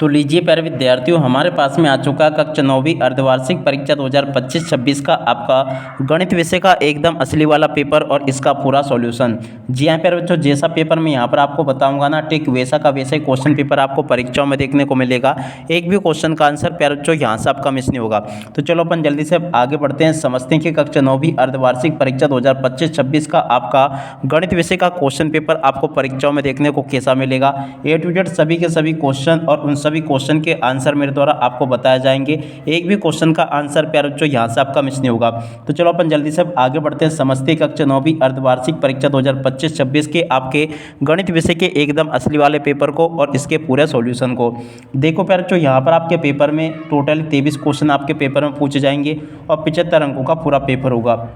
तो लीजिए प्यारे विद्यार्थियों, हमारे पास में आ चुका कक्षा 9वीं अर्धवार्षिक परीक्षा 2025-26 का आपका गणित विषय का एकदम असली वाला पेपर और इसका पूरा सॉल्यूशन। जी हाँ प्यारे बच्चों, जैसा पेपर मैं यहाँ पर आपको बताऊंगा ना, ठीक वैसा का वैसा ही क्वेश्चन पेपर आपको परीक्षाओं में देखने को मिलेगा। एक भी क्वेश्चन का आंसर प्यारे बच्चों यहाँ से आपका मिस नहीं होगा। तो चलो अपन जल्दी से आगे बढ़ते हैं, समझते हैं कि कक्षा 9वीं अर्धवार्षिक परीक्षा 2025-26 का आपका गणित विषय का क्वेश्चन पेपर आपको परीक्षाओं में देखने को कैसा मिलेगा। ए टू जेड सभी के सभी क्वेश्चन और उन सभी क्वेश्चन के आंसर मेरे द्वारा आपको बताए जाएंगे। एक भी क्वेश्चन का आंसर प्यारे बच्चों यहाँ से आपका मिस नहीं होगा। तो चलो अपन जल्दी से आगे बढ़ते हैं, समझते हैं कक्षा 9वीं अर्धवार्षिक परीक्षा 2025-26 के आपके गणित विषय के एकदम असली वाले पेपर को और इसके पूरे सॉल्यूशन को। देखो प्यारे बच्चों, यहाँ पर आपके पेपर में टोटल 23 क्वेश्चन आपके पेपर में पूछे जाएंगे और 75 अंकों का पूरा पेपर होगा।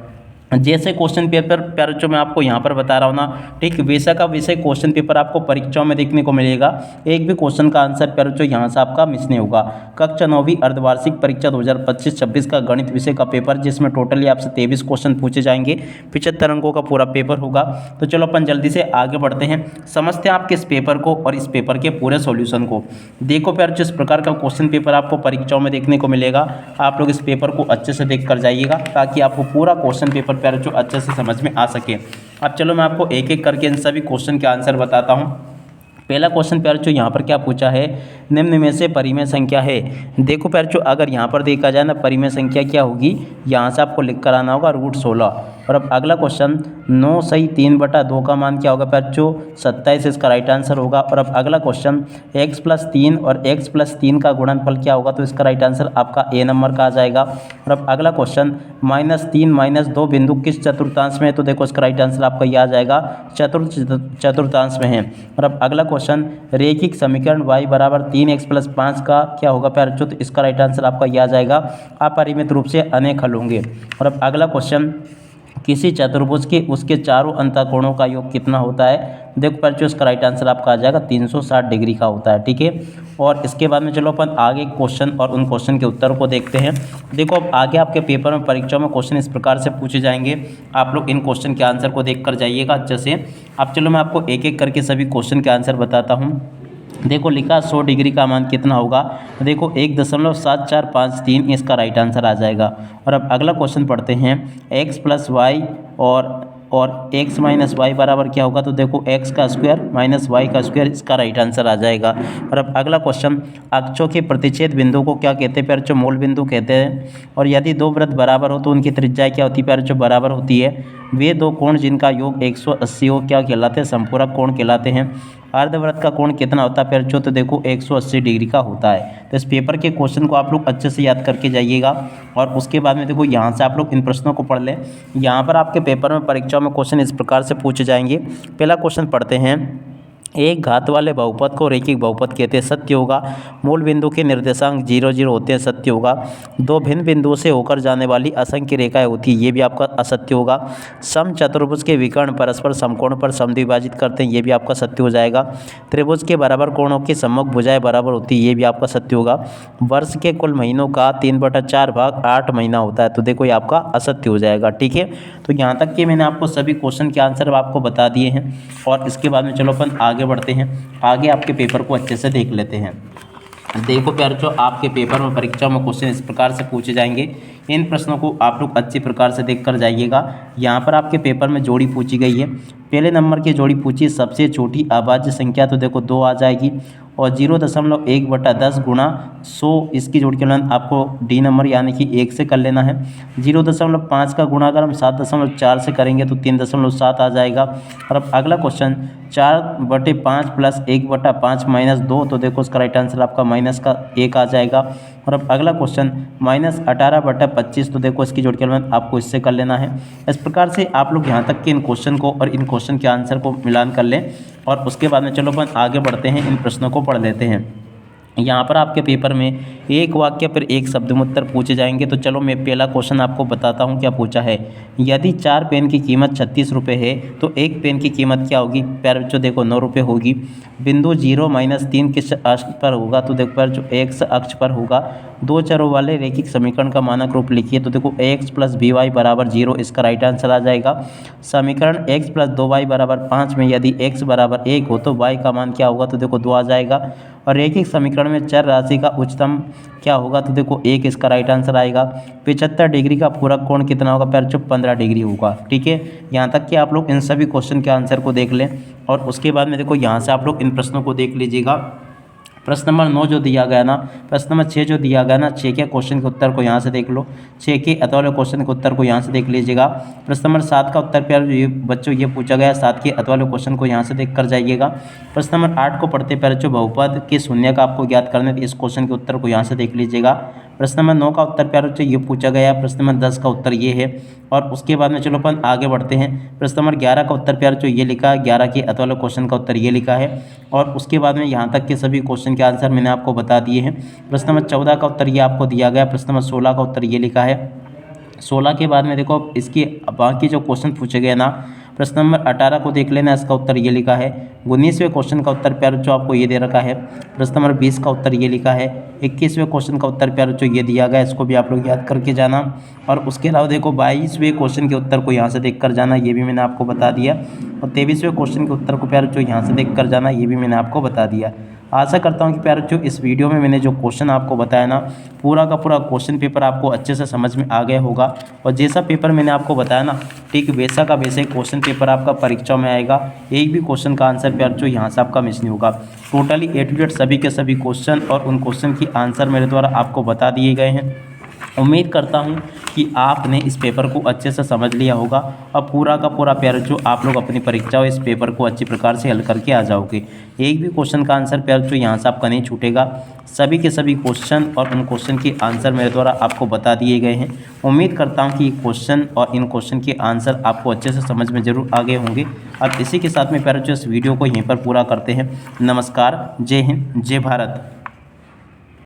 जैसे क्वेश्चन पेपर प्यारे बच्चों मैं आपको यहाँ पर बता रहा हूँ ना, ठीक वैसा का वैसे क्वेश्चन पेपर आपको परीक्षाओं में देखने को मिलेगा। एक भी क्वेश्चन का आंसर प्यारे बच्चों यहाँ से आपका मिस नहीं होगा। कक्षा 9वीं अर्धवार्षिक परीक्षा 2025-26 का गणित विषय का पेपर, जिसमें टोटली आपसे 23 क्वेश्चन पूछे जाएंगे, 75 अंकों का पूरा पेपर होगा। तो चलो अपन जल्दी से आगे बढ़ते हैं, समझते हैं आपके इस पेपर को और इस पेपर के पूरे सॉल्यूशन को। देखो प्यारे बच्चों, इस प्रकार का क्वेश्चन पेपर आपको परीक्षाओं में देखने को मिलेगा। आप लोग इस पेपर को अच्छे से देख कर जाइएगा ताकि आपको पूरा क्वेश्चन पेपर प्यारे बच्चों अच्छे से समझ में आ सके। अब चलो मैं आपको एक एक करके इन सभी क्वेश्चन के आंसर बताता हूँ। पहला क्वेश्चन प्यारे बच्चों यहाँ पर क्या पूछा है, निम्न में से परिमेय संख्या है। देखो प्यारे बच्चों, अगर यहाँ पर देखा जाए ना, परिमेय संख्या क्या होगी, यहाँ से आपको लिख कर आना होगा √16। और अब अगला क्वेश्चन 9 सही 3/2 का मान क्या होगा प्यारे बच्चों, 27 इसका राइट आंसर होगा। और अब अगला क्वेश्चन x + 3 और x + 3 का गुणनफल क्या होगा, तो इसका राइट आंसर आपका ए नंबर का आ जाएगा। और अब अगला क्वेश्चन -3 - 2 बिंदु किस चतुर्थांश में है, तो देखो इसका राइट आंसर आपका यह आ जाएगा चतुर्थांश में है। और अब अगला क्वेश्चन रैखिक समीकरण y = 3x + 5 का क्या होगा प्यारे बच्चों, तो इसका राइट आंसर आपका यह आ जाएगा अपरिमित रूप से अनेक हल होंगे। और अब अगला क्वेश्चन किसी चतुर्भुज के उसके चारों अंतःकोणों का योग कितना होता है। देखो प्यारे बच्चों, इसका राइट आंसर आपका आ जाएगा 360 डिग्री का होता है, ठीक है। और इसके बाद में चलो अपन आगे क्वेश्चन और उन क्वेश्चन के उत्तर को देखते हैं। देखो अब आगे आपके पेपर में परीक्षा में क्वेश्चन इस प्रकार से पूछे जाएंगे, आप लोग इन क्वेश्चन के आंसर को देख कर जाइएगा अच्छे से। अब चलो मैं आपको एक एक करके सभी क्वेश्चन के आंसर बताता हूँ। देखो लिखा 100 डिग्री का मान कितना होगा, देखो 1.7453 इसका राइट आंसर आ जाएगा। और अब अगला क्वेश्चन पढ़ते हैं, x + y और x - y बराबर क्या होगा, तो देखो x का स्क्वायर - y का स्क्वायर इसका राइट आंसर आ जाएगा। और अब अगला क्वेश्चन अक्षों के प्रतिच्छेद बिंदु को क्या कहते हैं प्यारे बच्चों, मूल बिंदु कहते हैं। और यदि दो वृत्त बराबर हो तो उनकी त्रिज्या क्या होती है प्यारे बच्चों, बराबर होती है। वे दो कोण जिनका योग 180 हो क्या कहलाते हैं, संपूरक कोण कहलाते हैं। अर्धवृत्त का कोण कितना होता है प्यारे बच्चों, तो देखो 180 डिग्री का होता है। तो इस पेपर के क्वेश्चन को आप लोग अच्छे से याद करके जाइएगा। और उसके बाद में देखो यहाँ से आप लोग इन प्रश्नों को पढ़ लें। यहाँ पर आपके पेपर में परीक्षाओं में क्वेश्चन इस प्रकार से पूछे जाएंगे। पहला क्वेश्चन पढ़ते हैं, एक घात वाले बहुपद को रैखिक बहुपद कहते हैं, सत्य होगा। मूल बिंदु के निर्देशांक 0 0 होते हैं, सत्य होगा। दो भिन्न बिंदुओं से होकर जाने वाली असंख्य रेखाएं होती है, ये भी आपका असत्य होगा। सम चतुर्भुज के विकर्ण परस्पर समकोण पर समद्विभाजित करते हैं, ये भी आपका सत्य हो जाएगा। त्रिभुज के बराबर कोणों की सम्मुख भुजाएं बराबर होती है, ये भी आपका सत्य होगा। वर्ष के कुल महीनों का 3/4 भाग 8 महीना होता है, तो देखो ये आपका असत्य हो जाएगा, ठीक है। तो यहाँ तक कि मैंने आपको सभी क्वेश्चन के आंसर आपको बता दिए हैं। और इसके बाद में चलो अपन आगे बढ़ते हैं, आगे आपके पेपर को अच्छे से देख लेते हैं। देखो प्यारे बच्चों, आपके पेपर में परीक्षा में क्वेश्चन इस प्रकार से पूछे जाएंगे। इन प्रश्नों को आप लोग अच्छी प्रकार से देख कर जाइएगा। यहाँ पर आपके पेपर में जोड़ी पूछी गई है। पहले नंबर की जोड़ी पूछी, सबसे छोटी अभाज्य संख्या, तो देखो 2 आ जाएगी। और 0.1/10 गुणा 100 इसकी जोड़ के मान आपको डी नंबर यानी कि 1 से कर लेना है। 0.5 का गुणा अगर हम 7.4 से करेंगे तो 3.7 आ जाएगा। और अब अगला क्वेश्चन 4/5 + 1/5 - 2, तो देखो उसका राइट आंसर आपका -1 आ जाएगा। और अब अगला क्वेश्चन -18/25, तो देखो इसकी जोड़ के मान आपको इससे कर लेना है। इस प्रकार से आप लोग यहाँ तक के इन क्वेश्चन को और इन क्वेश्चन के आंसर को मिलान कर लें। और उसके बाद में चलो अपन आगे बढ़ते हैं, इन प्रश्नों को पढ़ लेते हैं। यहाँ पर आपके पेपर में एक वाक्य पर एक शब्दोत्तर पूछे जाएंगे। तो चलो मैं पहला क्वेश्चन आपको बताता हूँ क्या पूछा है। यदि 4 पेन की कीमत 36 रुपये है तो एक पेन की कीमत क्या होगी प्यारे बच्चों, देखो 9 रुपये होगी। बिंदु 0 - 3 किस अक्ष पर होगा, तो देखो प्यारे बच्चों x अक्ष पर होगा। दो चरों वाले रैखिक समीकरण का मानक रूप लिखिए, तो देखो ax + by = 0 इसका राइट आंसर आ जाएगा। समीकरण x + 2y = 5 में यदि x = 1 हो तो y का मान क्या होगा, तो देखो 2 आ जाएगा। और रैखिक समीकरण में चर राशि का उच्चतम क्या होगा, तो देखो 1 इसका राइट आंसर आएगा। 75 डिग्री का पूरक कोण कितना होगा प्यारे बच्चों, 15 डिग्री होगा। ठीक है, यहाँ तक कि आप लोग इन सभी क्वेश्चन के आंसर को देख लें और उसके बाद में देखो यहाँ से आप लोग इन प्रश्नों को देख लीजिएगा। प्रश्न नंबर 9 जो दिया गया ना, प्रश्न नंबर 6 जो दिया गया ना, 6 के क्वेश्चन के उत्तर को यहाँ से देख लो, 6 के अतः वाले क्वेश्चन के उत्तर को यहाँ से देख लीजिएगा। प्रश्न नंबर 7 का उत्तर प्यारे ये बच्चों ये पूछा गया, 7 के अतः वाले क्वेश्चन को यहाँ से देख कर जाइएगा। प्रश्न नंबर 8 को पढ़ते प्यारे बच्चों बहुपद के शून्य का आपको ज्ञात करना है, इस क्वेश्चन के उत्तर को यहाँ से देख लीजिएगा। प्रश्न नंबर 9 का उत्तर प्यारे बच्चों ये पूछा गया है। प्रश्न नंबर 10 का उत्तर ये है और उसके बाद में चलो अपन आगे बढ़ते हैं। प्रश्न नंबर 11 का उत्तर प्यारे बच्चों ये लिखा है, 11 के अतः वाले क्वेश्चन का उत्तर ये लिखा है और उसके बाद में यहाँ तक के सभी क्वेश्चन के आंसर मैंने आपको बता दिए हैं। प्रश्न नंबर 14 का उत्तर ये आपको दिया गया। प्रश्न नंबर 16 का उत्तर ये लिखा है। 16 के बाद में देखो इसके बाकी जो क्वेश्चन पूछे गए ना, प्रश्न नंबर 18 को देख लेना, इसका उत्तर ये लिखा है। 19वें क्वेश्चन का उत्तर प्यारे बच्चों आपको ये दे रखा है। प्रश्न नंबर 20 का उत्तर ये लिखा है। 21वें क्वेश्चन का उत्तर प्यारे बच्चों ये दिया गया, इसको भी आप लोग याद करके जाना। और उसके अलावा देखो 22वें क्वेश्चन के उत्तर को यहाँ से देख कर जाना, ये भी मैंने आपको बता दिया। और 23वें क्वेश्चन के उत्तर को प्यारे बच्चों यहाँ से देख कर जाना, ये भी मैंने आपको बता दिया। आशा करता हूँ कि प्यारे बच्चों इस वीडियो में मैंने जो क्वेश्चन आपको बताया ना, पूरा का पूरा क्वेश्चन पेपर आपको अच्छे से समझ में आ गया होगा। और जैसा पेपर मैंने आपको बताया ना, ठीक वैसा का वैसे क्वेश्चन पेपर आपका परीक्षा में आएगा। एक भी क्वेश्चन का आंसर प्यारे बच्चों यहाँ से आपका मिस नहीं होगा। टोटली ए टू जेड सभी के सभी क्वेश्चन और उन क्वेश्चन की आंसर मेरे द्वारा आपको बता दिए गए हैं। उम्मीद करता हूँ कि आपने इस पेपर को अच्छे से समझ लिया होगा और पूरा का पूरा प्यारे बच्चों आप लोग अपनी परीक्षा और इस पेपर को अच्छी प्रकार से हल करके आ जाओगे। एक भी क्वेश्चन का आंसर प्यारे बच्चों यहाँ से आपका नहीं छूटेगा। सभी के सभी क्वेश्चन और उन क्वेश्चन के आंसर मेरे द्वारा आपको बता दिए गए हैं। उम्मीद करता हूँ कि क्वेश्चन और इन क्वेश्चन के आंसर आपको अच्छे से समझ में जरूर आ गए होंगे। अब इसी के साथ में प्यारे बच्चों इस वीडियो को यहीं पर पूरा करते हैं। नमस्कार, जय हिंद, जय भारत।